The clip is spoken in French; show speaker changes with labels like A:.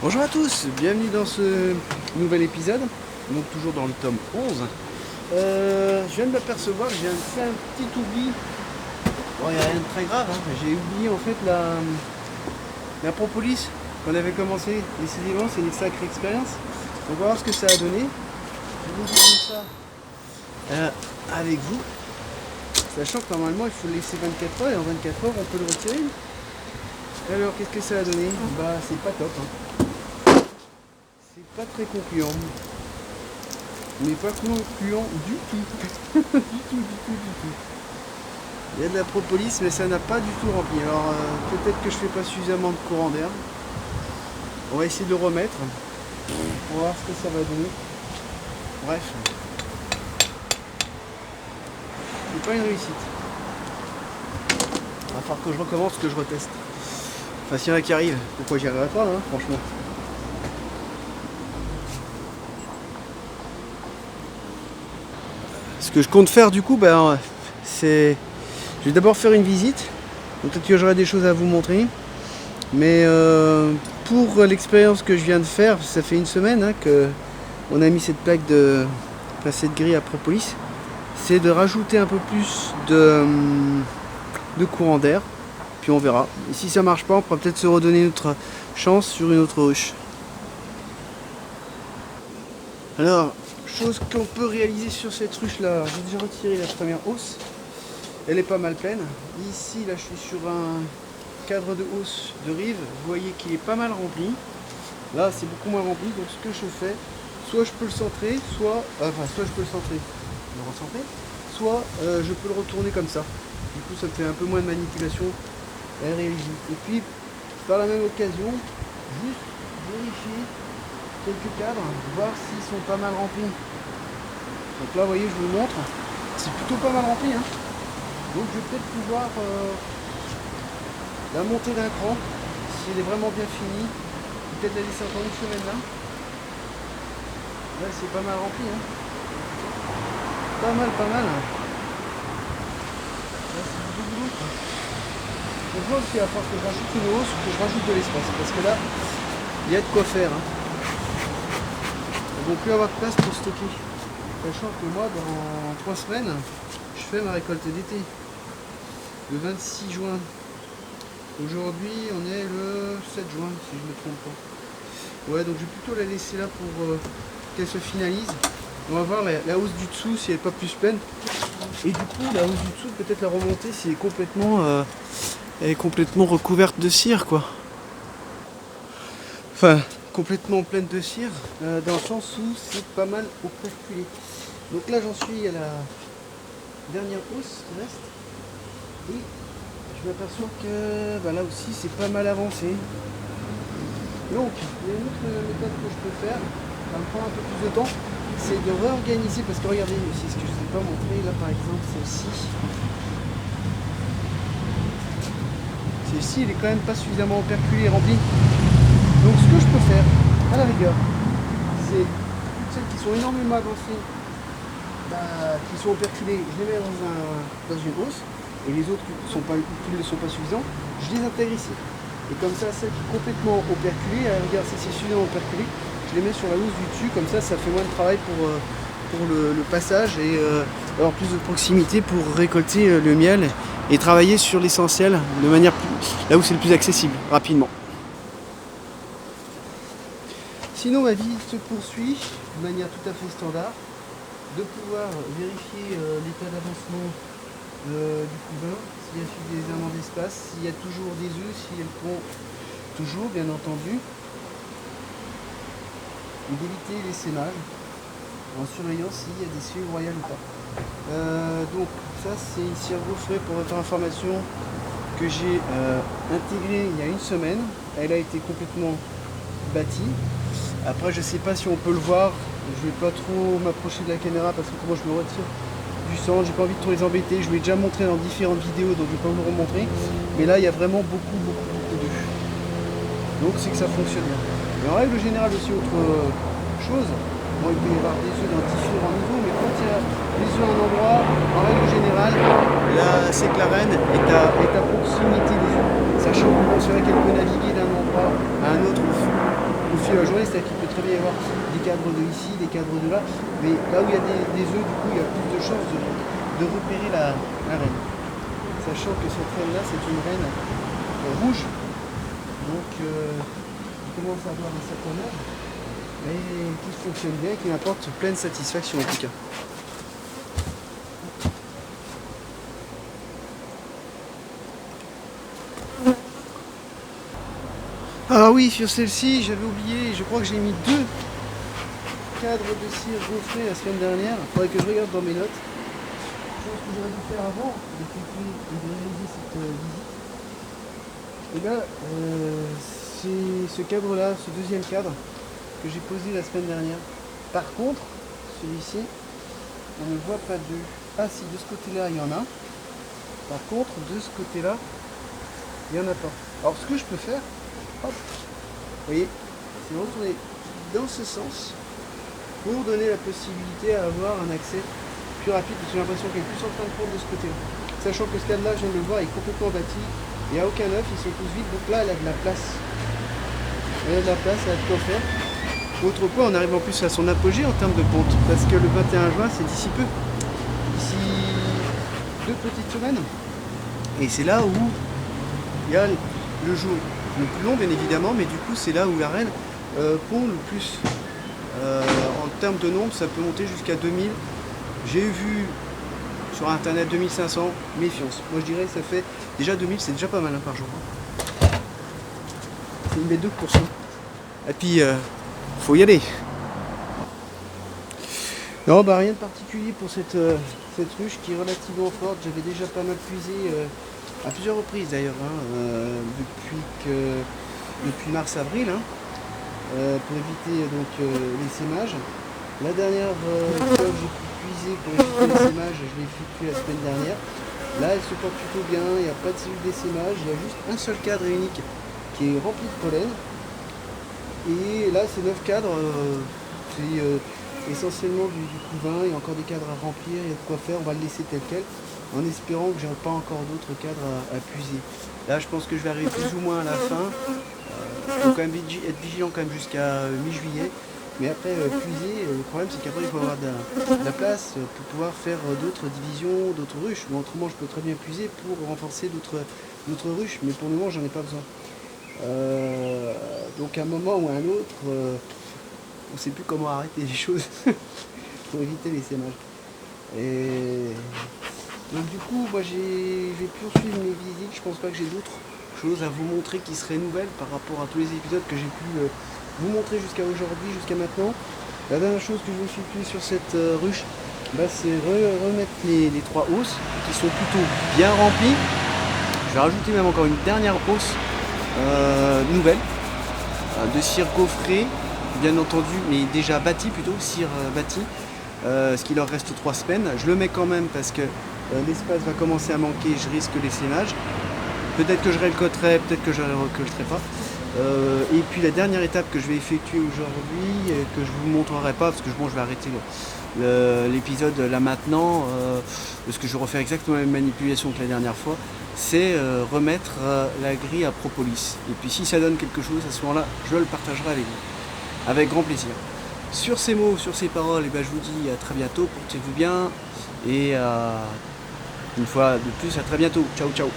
A: Bonjour à tous, bienvenue dans ce nouvel épisode, donc toujours dans le tome 11. Je viens de m'apercevoir que j'ai fait un petit oubli. Bon, il n'y a rien de très grave, hein. J'ai oublié en fait la propolis qu'on avait commencé. Décidément, c'est une sacrée expérience. On va voir ce que ça a donné. Je vais vous dire ça avec vous, sachant que normalement il faut le laisser 24 heures et en 24 heures on peut le retirer. Alors, qu'est-ce que ça a donné? Bah, c'est pas top, hein. C'est pas très concluant. Mais pas concluant du tout. du tout. Il y a de la propolis, mais ça n'a pas du tout rempli. Alors, peut-être que je fais pas suffisamment de courant d'air. On va essayer de le remettre. On va voir ce que ça va donner. Bref. C'est pas une réussite. Il va falloir que je recommence, que je reteste. Enfin, s'il y en a qui arrivent, pourquoi j'y arriverai pas, hein, franchement. Ce que je compte faire du coup, c'est... Je vais d'abord faire une visite. Peut-être que j'aurai des choses à vous montrer. Mais pour l'expérience que je viens de faire, ça fait une semaine hein, qu'on a mis cette plaque de... Enfin, cette grille à propolis. C'est de rajouter un peu plus de courant d'air. Puis on verra. Et si ça marche pas, on pourra peut-être se redonner notre chance sur une autre ruche. Alors, chose qu'on peut réaliser sur cette ruche là, j'ai déjà retiré la première hausse. Elle est pas mal pleine. Ici, là, je suis sur un cadre de hausse de rive. Vous voyez qu'il est pas mal rempli. Là, c'est beaucoup moins rempli. Donc, ce que je fais, soit je peux le centrer, soit je peux le centrer, le recentrer, soit je peux le retourner comme ça. Du coup, ça me fait un peu moins de manipulation à réaliser. Et puis, par la même occasion, juste vérifier quelques cadres, voir s'ils sont pas mal remplis. Donc là, vous voyez, je vous montre, c'est plutôt pas mal rempli. Hein. Donc je vais peut-être pouvoir la monter d'un cran, si elle est vraiment bien finie. Peut-être la laisser encore une semaine là. Là, c'est pas mal rempli. Hein. Pas mal. Là, c'est du boulot. Donc là aussi, il va falloir que je rajoute une hausse, que je rajoute de l'espace. Parce que là, il y a de quoi faire. Hein. Ils vont plus avoir de place pour stocker. Sachant que moi, dans 3 semaines, je fais ma récolte d'été. Le 26 juin. Aujourd'hui, on est le 7 juin, si je ne me trompe pas. Ouais, donc je vais plutôt la laisser là pour qu'elle se finalise. On va voir la hausse du dessous si elle n'est pas plus pleine. Et du coup, la hausse du dessous, peut-être la remonter si elle est complètement recouverte de cire, quoi. Enfin, complètement pleine de cire, dans le sens où c'est pas mal au perculé. Donc là, j'en suis à la dernière hausse qui reste. Et je m'aperçois que là aussi, c'est pas mal avancé. Donc, il y a une autre méthode que je peux faire, ça va me prendre un peu plus de temps, c'est de réorganiser, parce que regardez, c'est ce que je ne vous ai pas montré, là par exemple, celle-ci. Celle-ci, elle est quand même pas suffisamment operculée et remplie. Donc ce que je peux faire, à la rigueur, c'est toutes celles qui sont énormément avancées, qui sont operculées, je les mets dans une hausse, et les autres qui ne sont pas suffisantes, je les intègre ici. Et comme ça, celles qui sont complètement operculées, regarde, si c'est suffisamment operculé, je les mets sur la hausse du dessus, comme ça fait moins de travail pour le passage et avoir plus de proximité pour récolter le miel et travailler sur l'essentiel de manière là où c'est le plus accessible, rapidement. Sinon, ma vie se poursuit de manière tout à fait standard, de pouvoir vérifier l'état d'avancement du couvain, s'il y a suffisamment d'espace, s'il y a toujours des œufs, si elles pond toujours, bien entendu, et d'éviter l'essaimage en surveillant s'il y a des suies royales ou pas. Donc ça, c'est une cire gaufrée pour votre information que j'ai intégrée il y a une semaine. Elle a été complètement bâtie. Après, je sais pas si on peut le voir, je vais pas trop m'approcher de la caméra parce que moi je me retire du sang, j'ai pas envie de trop les embêter, je vous l'ai déjà montré dans différentes vidéos donc je vais pas vous le remontrer, mais là il y a vraiment beaucoup d'œufs, donc c'est que ça fonctionne bien. Mais en règle générale aussi autre chose, bon, il peut y avoir des œufs dans différents niveaux, mais quand il y a des œufs à un endroit, en règle générale, là c'est que la reine est à proximité des œufs, sachant que c'est vrai qu'elle peut naviguer d'un endroit à un autre au suivre la journée, c'est-à-dire qu'il peut très bien y avoir des cadres de ici, des cadres de là, mais là où il y a des œufs, du coup, il y a plus de chances de repérer la reine. Sachant que cette reine-là, c'est une reine rouge, donc qui commence à avoir un certain âge, mais qui fonctionne bien, qui m'apporte pleine satisfaction en tout cas. Ah oui, sur celle-ci, j'avais oublié, je crois que j'ai mis 2 cadres de cire gaufrés la semaine dernière. Il faudrait que je regarde dans mes notes. Chose que j'aurais dû faire avant de réaliser cette visite. Et là, c'est ce cadre-là, ce deuxième cadre que j'ai posé la semaine dernière. Par contre, celui-ci, on ne voit pas d'œuf. Ah si, de ce côté-là, il y en a. Par contre, de ce côté-là, il n'y en a pas. Alors ce que je peux faire, hop, vous voyez, c'est retourner dans ce sens pour donner la possibilité à avoir un accès plus rapide, parce que j'ai l'impression qu'elle est plus en train de prendre de ce côté-là. Sachant que ce cadre-là, je viens de le voir, est complètement bâti, il n'y a aucun œuf, ils sont tous vides, donc là, elle a de la place. Elle a de la place, elle a de quoi faire. Autre point, on arrive en plus à son apogée en termes de ponte, parce que le 21 juin, c'est d'ici peu, d'ici 2 petites semaines. Et c'est là où il y a le jour le plus long, bien évidemment, mais du coup, c'est là où la reine pond le plus. En termes de nombre, ça peut monter jusqu'à 2000. J'ai vu sur internet 2500, méfiance. Moi je dirais que ça fait déjà 2000, c'est déjà pas mal par jour. C'est une bête de course. Et puis, faut y aller. Non, bah rien de particulier pour cette ruche qui est relativement forte. J'avais déjà pas mal puisé à plusieurs reprises d'ailleurs, depuis mars-avril, pour éviter donc l'essaimage. La dernière fois que j'ai pu puiser pour éviter l'essaimage, je l'ai effectué la semaine dernière. Là, elle se porte plutôt bien, il n'y a pas de cellule d'essaimage, il y a juste un seul cadre unique qui est rempli de pollen. Et là, ces 9 cadres, c'est essentiellement du couvain, il y a encore des cadres à remplir, il y a de quoi faire, on va le laisser tel quel, en espérant que je n'aurai pas encore d'autres cadres à puiser. Là, je pense que je vais arriver plus ou moins à la fin. Il faut quand même être vigilant quand même jusqu'à mi-juillet. Mais après, puiser, le problème c'est qu'après il faut avoir de la place pour pouvoir faire d'autres divisions, d'autres ruches. Mais autrement, je peux très bien puiser pour renforcer d'autres ruches, mais pour le moment, j'en ai pas besoin. Donc à un moment ou à un autre, on ne sait plus comment arrêter les choses pour éviter l'essaimage. Et donc du coup, moi je vais poursuivre mes visites. Je pense pas que j'ai d'autres choses à vous montrer qui seraient nouvelles par rapport à tous les épisodes que j'ai pu vous montrer jusqu'à aujourd'hui, jusqu'à maintenant. La dernière chose que je vais effectuer sur cette ruche, c'est remettre les 3 hausses qui sont plutôt bien remplies. Je vais rajouter même encore une dernière hausse nouvelle de cire gaufrée, bien entendu, mais déjà bâtie plutôt, cire bâtie, ce qui leur reste 3 semaines. Je le mets quand même parce que l'espace va commencer à manquer, je risque l'essaimage. Peut-être que je récolterai, peut-être que je ne récolterai pas. Et puis la dernière étape que je vais effectuer aujourd'hui, que je vous montrerai pas parce que je vais arrêter l'épisode là maintenant, parce que je vais refaire exactement la même manipulation que la dernière fois, c'est remettre la grille à propolis. Et puis si ça donne quelque chose, à ce moment-là, je le partagerai avec vous, avec grand plaisir. Sur ces mots, sur ces paroles, je vous dis à très bientôt, portez-vous bien, et une fois de plus, à très bientôt. Ciao, ciao.